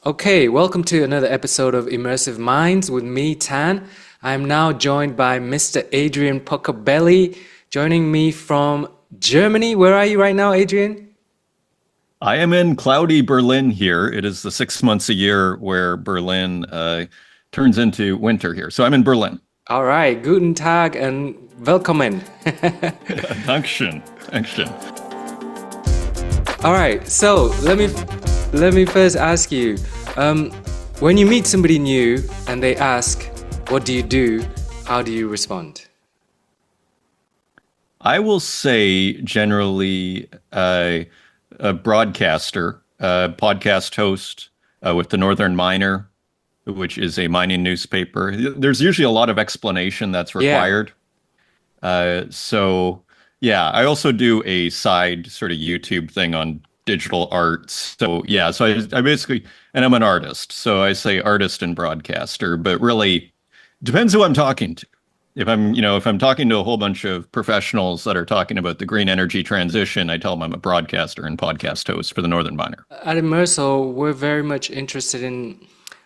Okay, welcome to another episode of Immersive Minds with me, Tan. I'm now joined by Mr. Adrian Pocobelli, joining me from Germany. Where are you right now, Adrian? I am in cloudy Berlin here. It is the 6 months a year where Berlin turns into winter here. So I'm in Berlin. All right, guten Tag and willkommen. Dankeschön. Dankeschön. All right, so let me first ask you, um, when you meet somebody new and they ask, "What do you do?" How do you respond? I will say generally a broadcaster, a podcast host with the Northern Miner, which is a mining newspaper. There's usually a lot of explanation that's Yeah. required. So yeah, I also do a side sort of YouTube thing on digital arts. So yeah, so I basically, and I'm an artist. So I say artist and broadcaster, but really depends who I'm talking to. If I'm talking to a whole bunch of professionals that are talking about the green energy transition, I tell them I'm a broadcaster and podcast host for the Northern Miner. At Immerso, we're very much interested in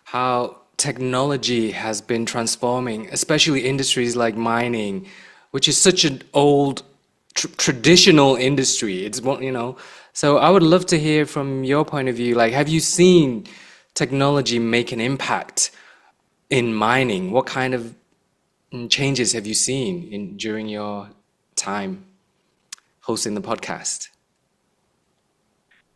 how technology has been transforming, especially industries like mining, which is such an old, traditional industry. So I would love to hear from your point of view. Like, have you seen technology make an impact in mining? What kind of changes have you seen during your time hosting the podcast?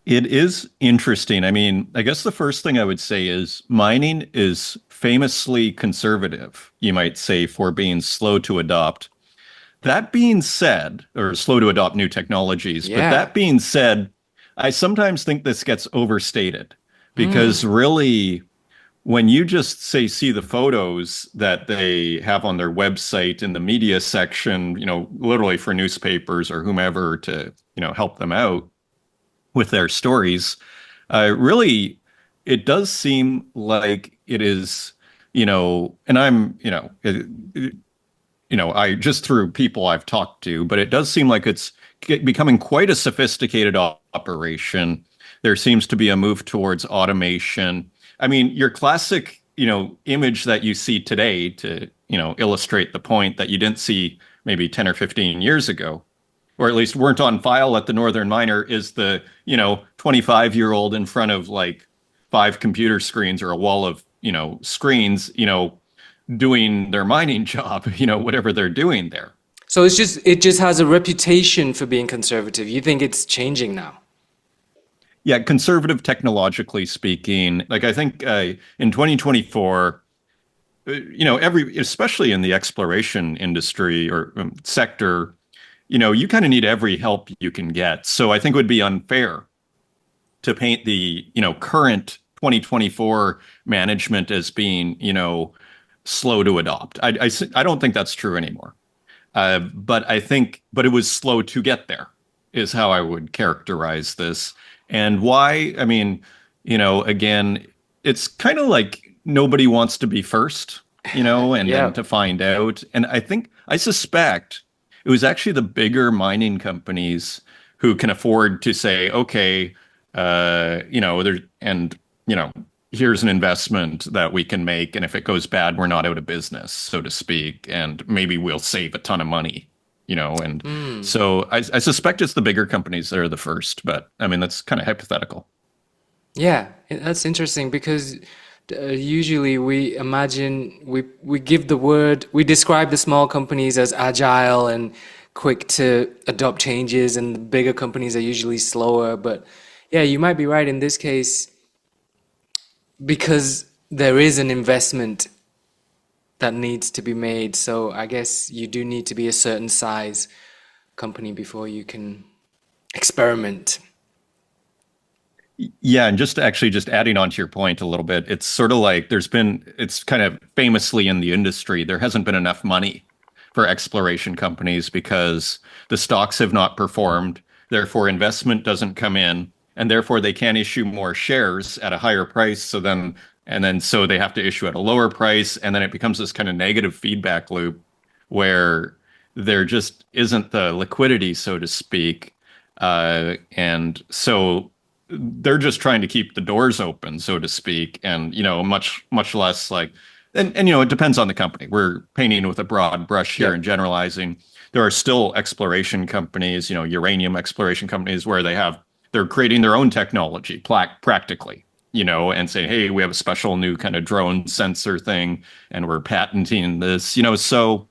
It is interesting. I mean, I guess the first thing I would say is mining is famously conservative, you might say, for being slow to adopt. That being said, or slow to adopt new technologies, but Yeah. that being said, I sometimes think this gets overstated because Mm. really, when you just say see the photos that they have on their website in the media section, literally for newspapers or whomever to, help them out with their stories, really, it does seem like it is, and I'm, I just through people I've talked to, but it does seem like it's becoming quite a sophisticated operation. There seems to be a move towards automation. I mean, your classic, image that you see today to, illustrate the point that you didn't see maybe 10 or 15 years ago, or at least weren't on file at the Northern Miner, is the, 25-year-old in front of like five computer screens or a wall of, screens, doing their mining job, whatever they're doing there. So it just has a reputation for being conservative. You think it's changing now? Yeah, conservative technologically speaking, like I think in 2024, especially in the exploration industry or sector, you kind of need every help you can get. So I think it would be unfair to paint the, current 2024 management as being, slow to adopt. I don't think that's true anymore. But it was slow to get there, is how I would characterize this. And why? I mean, again, it's kind of like nobody wants to be first, and Yeah. then to find out. And I suspect it was actually the bigger mining companies who can afford to say, okay, there and here's an investment that we can make, and if it goes bad, we're not out of business, so to speak, and maybe we'll save a ton of money, and Mm. so I suspect it's the bigger companies that are the first, but I mean that's kind of hypothetical. Yeah, that's interesting because usually we describe the small companies as agile and quick to adopt changes, and the bigger companies are usually slower. But yeah, you might be right in this case because there is an investment that needs to be made. So I guess you do need to be a certain size company before you can experiment. Yeah, and just adding on to your point a little bit, it's sort of like it's kind of famously in the industry, there hasn't been enough money for exploration companies because the stocks have not performed. Therefore, investment doesn't come in, and therefore they can't issue more shares at a higher price. So they have to issue at a lower price, and then it becomes this kind of negative feedback loop where there just isn't the liquidity, so to speak. And so they're just trying to keep the doors open, so to speak, and much less like, and it depends on the company. We're painting with a broad brush here Yeah. and generalizing. There are still exploration companies, uranium exploration companies where they're creating their own technology practically, and saying, hey, we have a special new kind of drone sensor thing and we're patenting this, so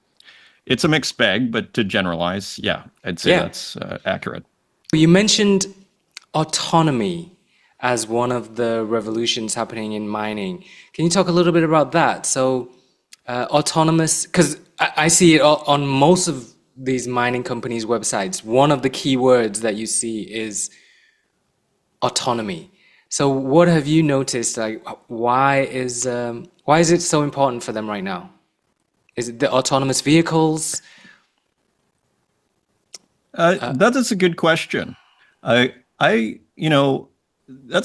it's a mixed bag, but to generalize, yeah, I'd say Yeah. that's accurate. You mentioned autonomy as one of the revolutions happening in mining. Can you talk a little bit about that? So, autonomous, because I see it on most of these mining companies' websites. One of the keywords that you see is autonomy. So, what have you noticed? Like, why is it so important for them right now? Is it the autonomous vehicles? That is a good question. That's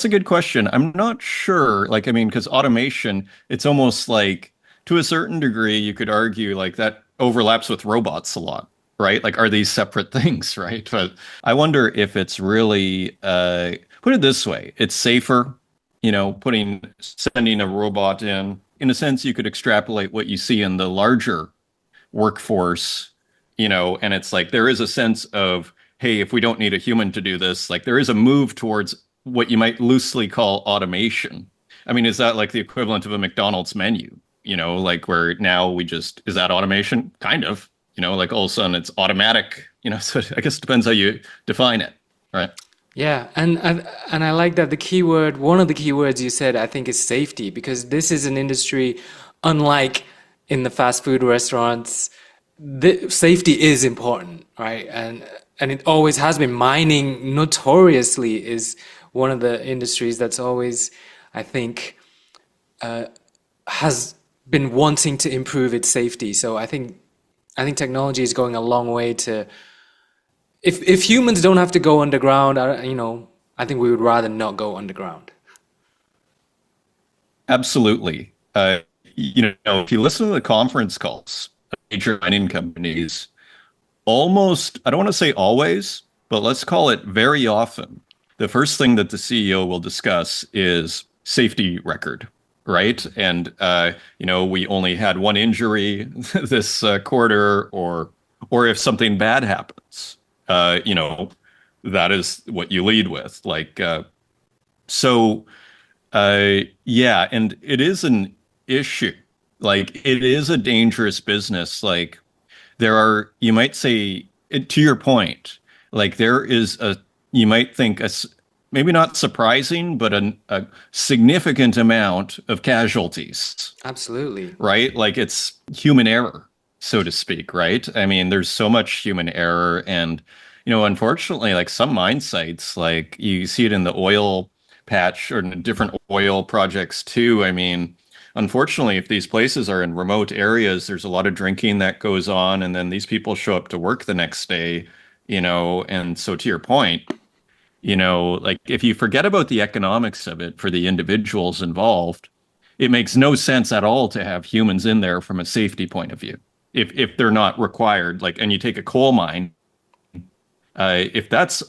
a good question. I'm not sure. Like, I mean, because automation, it's almost like to a certain degree, you could argue like that overlaps with robots a lot, right? Like, are these separate things, right? But I wonder if it's really, put it this way, it's safer, sending a robot in. In a sense, you could extrapolate what you see in the larger workforce, and it's like there is a sense of, hey, if we don't need a human to do this, like there is a move towards what you might loosely call automation. I mean, is that like the equivalent of a McDonald's menu? Like where now is that automation? Kind of, like all of a sudden it's automatic, so I guess it depends how you define it, right? Yeah, and I like that one of the keywords you said, I think, is safety, because this is an industry, unlike in the fast food restaurants, the safety is important, right? And it always has been. Mining notoriously is one of the industries that's always, I think, has been wanting to improve its safety. So I think technology is going a long way to. If humans don't have to go underground, I think we would rather not go underground. Absolutely. If you listen to the conference calls of major mining companies, almost, I don't want to say always, but let's call it very often, the first thing that the CEO will discuss is safety record, right? And we only had one injury this quarter, or if something bad happens, that is what you lead with. Like, so yeah, and it is an issue. Like, it is a dangerous business. Like, you might say, to your point, like there is you might think maybe not surprising, but a significant amount of casualties, Absolutely. right? Like it's human error, so to speak, right? I mean, there's so much human error. And, unfortunately, like some mine sites, like you see it in the oil patch or in different oil projects too. I mean, unfortunately, if these places are in remote areas, there's a lot of drinking that goes on, and then these people show up to work the next day, and so to your point, like if you forget about the economics of it for the individuals involved, it makes no sense at all to have humans in there from a safety point of view. If they're not required, like, and you take a coal mine, if that's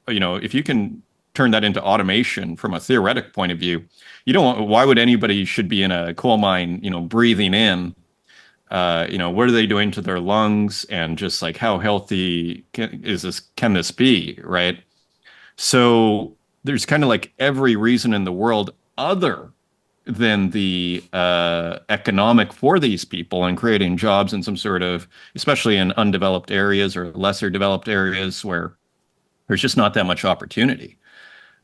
if you can turn that into automation from a theoretic point of view, why would anybody should be in a coal mine, breathing in, what are they doing to their lungs, and just like how healthy can this be, right? So there's kind of like every reason in the world other than the economic for these people and creating jobs in some sort of, especially in undeveloped areas or lesser developed areas where there's just not that much opportunity.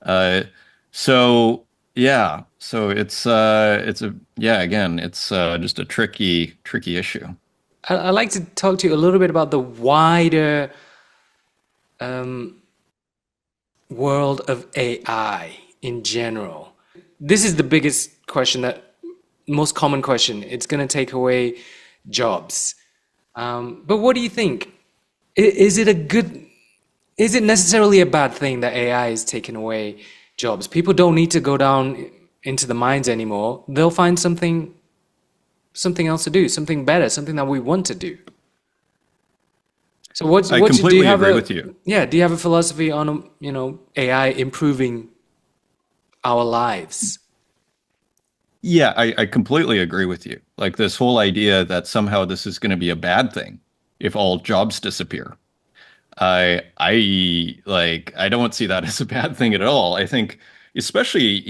Uh, so yeah, so it's just a tricky issue. I'd like to talk to you a little bit about the wider world of AI in general. This is the biggest question, that most common question. It's going to take away jobs. But what do you think? Is it a good, is it necessarily a bad thing that AI is taking away jobs? People don't need to go down into the mines anymore. They'll find something else to do, something better, something that we want to do. So I do you completely have agree a, with you. yeah, do you have a philosophy on AI improving our lives. Yeah, I completely agree with you. Like this whole idea that somehow this is going to be a bad thing if all jobs disappear. I don't see that as a bad thing at all. I think especially,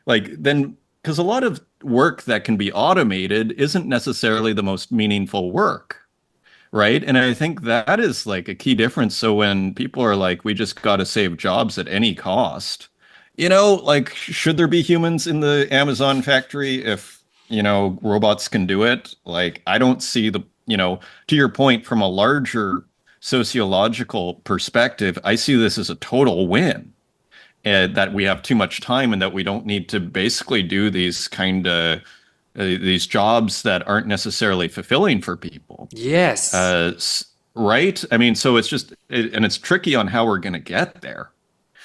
like then because a lot of work that can be automated isn't necessarily the most meaningful work, right? And I think that is like a key difference. So when people are like, we just got to save jobs at any cost, like should there be humans in the Amazon factory if, robots can do it? Like I don't see to your point from a larger sociological perspective, I see this as a total win. That we have too much time and that we don't need to basically do these kind of these jobs that aren't necessarily fulfilling for people. Yes. Uh, right? I mean, so and it's tricky on how we're going to get there.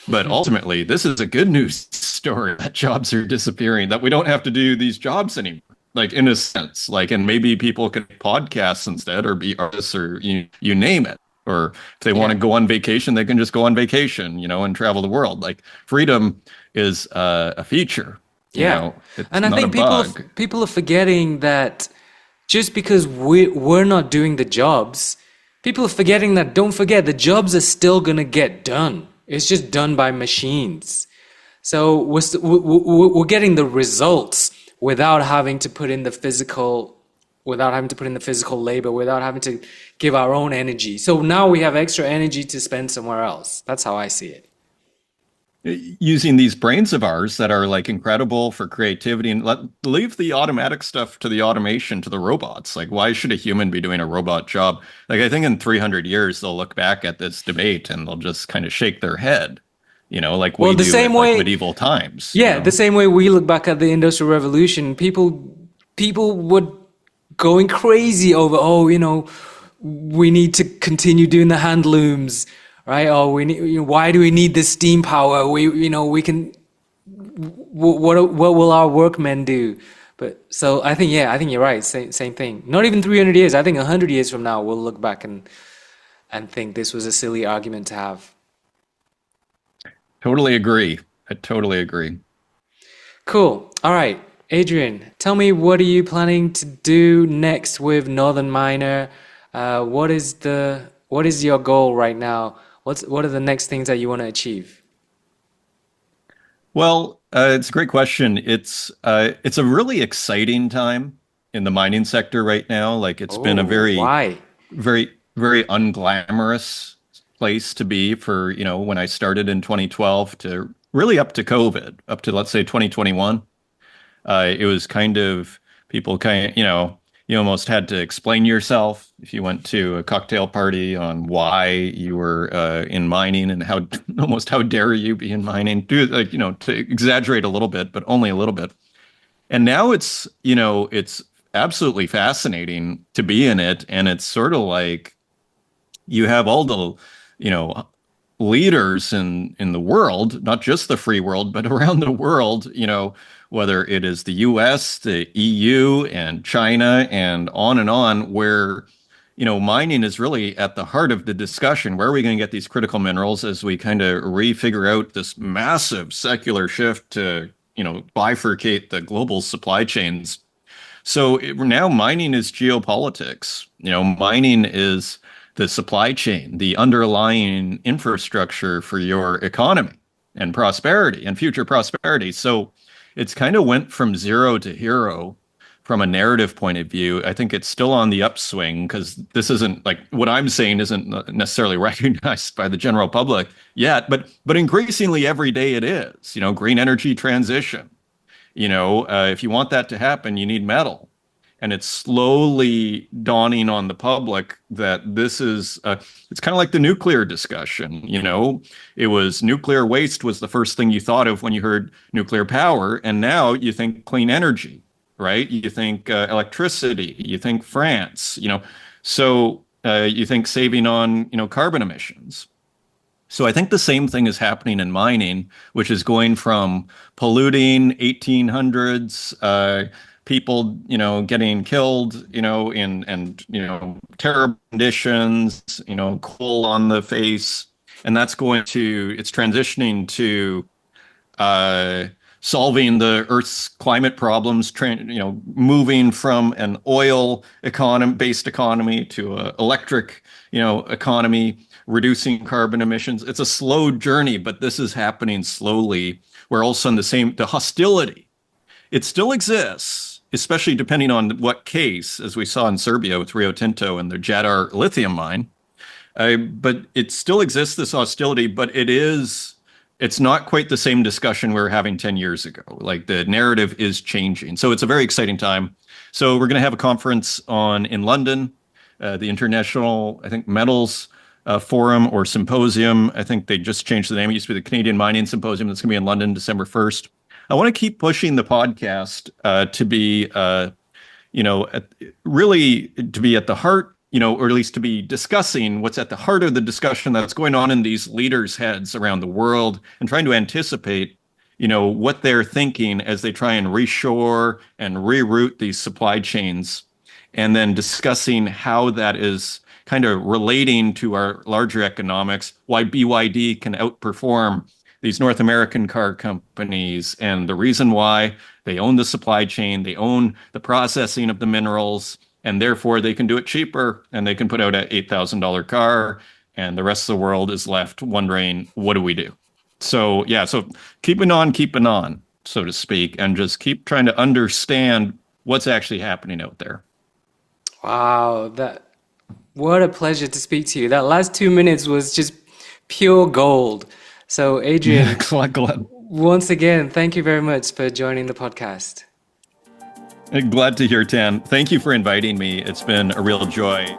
But ultimately, this is a good news story that jobs are disappearing, that we don't have to do these jobs anymore. Like in a sense, like, and maybe people can podcasts instead or be artists or you name it. Or if they want Yeah. to go on vacation, they can just go on vacation, and travel the world. Like freedom is a feature, Yeah. it's And I not a think bug. people are forgetting that just because we're not doing the jobs, people are forgetting that, don't forget, the jobs are still gonna get done. It's just done by machines. So we're getting the results without having to put in the physical, without having to put in the physical labor, without having to give our own energy. So now we have extra energy to spend somewhere else. That's how I see it. Using these brains of ours that are like incredible for creativity and leave the automatic stuff to the automation to the robots. Like, why should a human be doing a robot job? Like, I think in 300 years, they'll look back at this debate and they'll just kind of shake their head, like Well, we the do same at like way, medieval times, yeah, the same way we look back at the Industrial Revolution, people were going crazy over, oh, we need to continue doing the hand looms, right? Oh, we need, why do we need this steam power? We can, what will our workmen do? But so I think, yeah, I think you're right. Same thing. Not even 300 years. I think 100 years from now, we'll look back and think this was a silly argument to have. Totally agree. I totally agree. Cool. All right, Adrian, tell me, what are you planning to do next with Northern Miner? What is your goal right now? What are the next things that you want to achieve? Well, it's a great question. It's a really exciting time in the mining sector right now. Like it's been a Oh, why? very, very unglamorous place to be for, when I started in 2012 to really up to COVID, up to let's say 2021. It was kind of people kind of, you almost had to explain yourself if you went to a cocktail party on why you were in mining and how almost how dare you be in mining. Do like, to exaggerate a little bit, but only a little bit. And now it's absolutely fascinating to be in it. And it's sort of like you have all the, you know, leaders in the world, not just the free world, but around the world, whether it is the US, the EU, and China, and on, where, mining is really at the heart of the discussion. Where are we going to get these critical minerals as we kind of refigure out this massive secular shift to, bifurcate the global supply chains? So now mining is geopolitics. Mining is the supply chain, the underlying infrastructure for your economy and prosperity and future prosperity. So it's kind of went from zero to hero from a narrative point of view. I think it's still on the upswing because this isn't like what I'm saying isn't necessarily recognized by the general public yet, but increasingly every day it is. Green energy transition. If you want that to happen, you need metal. And it's slowly dawning on the public that this is, it's kind of like the nuclear discussion. It was nuclear waste was the first thing you thought of when you heard nuclear power. And now you think clean energy, right? You think electricity, you think France, so you think saving on, carbon emissions. So I think the same thing is happening in mining, which is going from polluting 1800s, people, getting killed, and terrible conditions, coal on the face, and it's transitioning to solving the Earth's climate problems, moving from an oil based economy to an electric, economy, reducing carbon emissions. It's a slow journey, but this is happening slowly. Where all of a sudden the hostility, it still exists, especially depending on what case, as we saw in Serbia with Rio Tinto and the Jadar lithium mine. But it still exists, this hostility, but it's not quite the same discussion we were having 10 years ago. Like the narrative is changing. So it's a very exciting time. So we're going to have a conference in London, the International, I think, Metals Forum or Symposium. I think they just changed the name. It used to be the Canadian Mining Symposium. That's going to be in London, December 1st. I want to keep pushing the podcast to be, really to be at the heart, or at least to be discussing what's at the heart of the discussion that's going on in these leaders' heads around the world and trying to anticipate, what they're thinking as they try and reshore and reroute these supply chains, and then discussing how that is kind of relating to our larger economics, why BYD can outperform these North American car companies, and the reason why they own the supply chain, they own the processing of the minerals, and therefore they can do it cheaper and they can put out an $8,000 car, and the rest of the world is left wondering, what do we do? So, yeah, so keeping on, so to speak, and just keep trying to understand what's actually happening out there. Wow, what a pleasure to speak to you. That last 2 minutes was just pure gold. So, Adrian, Glad. once again, thank you very much for joining the podcast. Glad to hear, Tan. Thank you for inviting me. It's been a real joy.